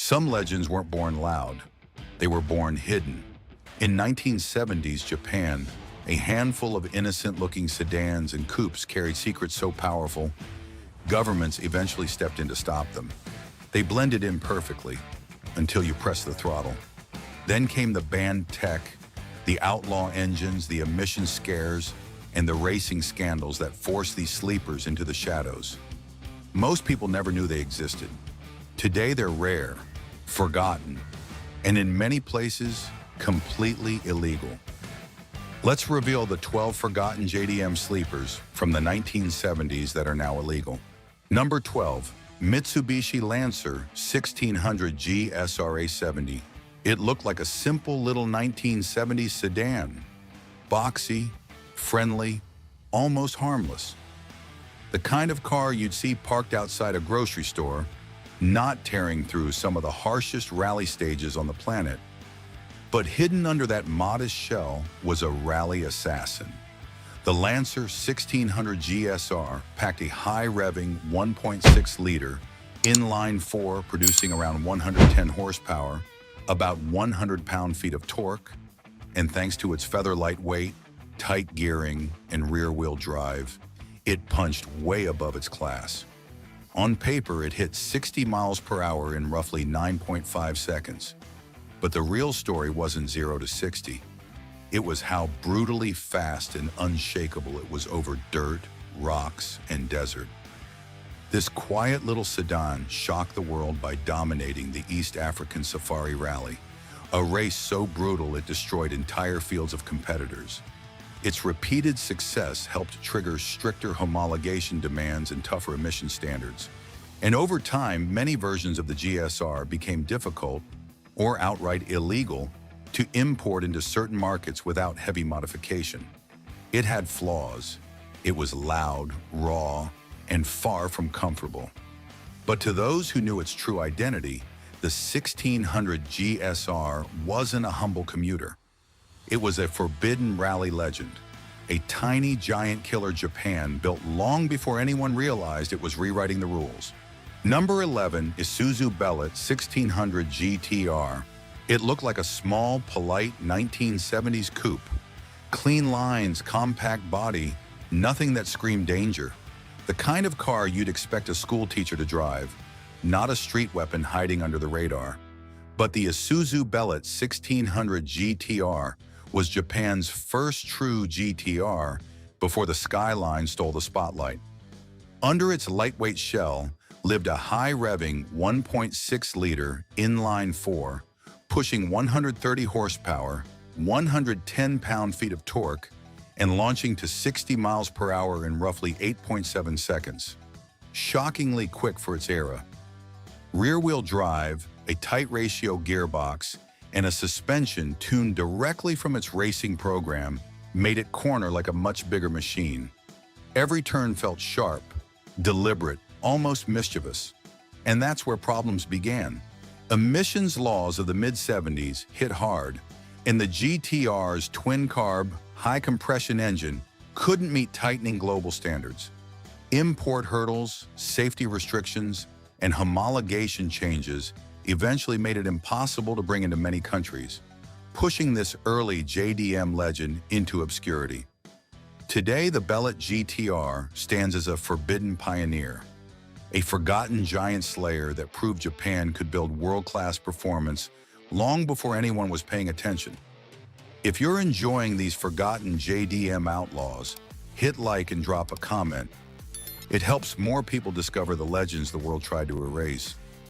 Some legends weren't born loud. They were born hidden. In 1970s Japan, a handful of innocent-looking sedans and coupes carried secrets so powerful, governments eventually stepped in to stop them. They blended in perfectly until you pressed the throttle. Then came the banned tech, the outlaw engines, the emission scares, and the racing scandals that forced these sleepers into the shadows. Most people never knew they existed. Today they're rare, forgotten, and in many places, completely illegal. Let's reveal the 12 forgotten JDM sleepers from the 1970s that are now illegal. Number 12, Mitsubishi Lancer 1600G SRA70. It looked like a simple little 1970s sedan. Boxy, friendly, almost harmless. The kind of car you'd see parked outside a grocery store, not tearing through some of the harshest rally stages on the planet. But hidden under that modest shell was a rally assassin. The Lancer 1600 GSR packed a high-revving 1.6-liter inline-4 producing around 110 horsepower, about 100 pound-feet of torque, and thanks to its feather-light weight, tight gearing, and rear-wheel drive, it punched way above its class. On paper, it hit 60 miles per hour in roughly 9.5 seconds. But the real story wasn't 0 to 60. It was how brutally fast and unshakable it was over dirt, rocks, and desert. This quiet little sedan shocked the world by dominating the East African Safari Rally, a race so brutal it destroyed entire fields of competitors. Its repeated success helped trigger stricter homologation demands and tougher emission standards. And over time, many versions of the GSR became difficult or outright illegal to import into certain markets without heavy modification. It had flaws. It was loud, raw, and far from comfortable. But to those who knew its true identity, the 1600 GSR wasn't a humble commuter. It was a forbidden rally legend, a tiny giant killer Japan built long before anyone realized it was rewriting the rules. Number 11 is Isuzu Bellet 1600 GTR. It looked like a small, polite 1970s coupe. Clean lines, compact body, nothing that screamed danger. The kind of car you'd expect a school teacher to drive, not a street weapon hiding under the radar. But the Isuzu Bellet 1600 GTR was Japan's first true GTR before the Skyline stole the spotlight. Under its lightweight shell lived a high-revving 1.6-liter inline-4, pushing 130 horsepower, 110 pound-feet of torque, and launching to 60 miles per hour in roughly 8.7 seconds. Shockingly quick for its era. Rear-wheel drive, a tight ratio gearbox, and a suspension tuned directly from its racing program made it corner like a much bigger machine. Every turn felt sharp, deliberate, almost mischievous. And that's where problems began. Emissions laws of the mid-70s hit hard, and the GTR's twin-carb, high-compression engine couldn't meet tightening global standards. Import hurdles, safety restrictions, and homologation changes eventually made it impossible to bring into many countries, pushing this early JDM legend into obscurity. Today, the Bellet GTR stands as a forbidden pioneer, a forgotten giant slayer that proved Japan could build world-class performance long before anyone was paying attention. If you're enjoying these forgotten JDM outlaws, hit like and drop a comment. It helps more people discover the legends the world tried to erase.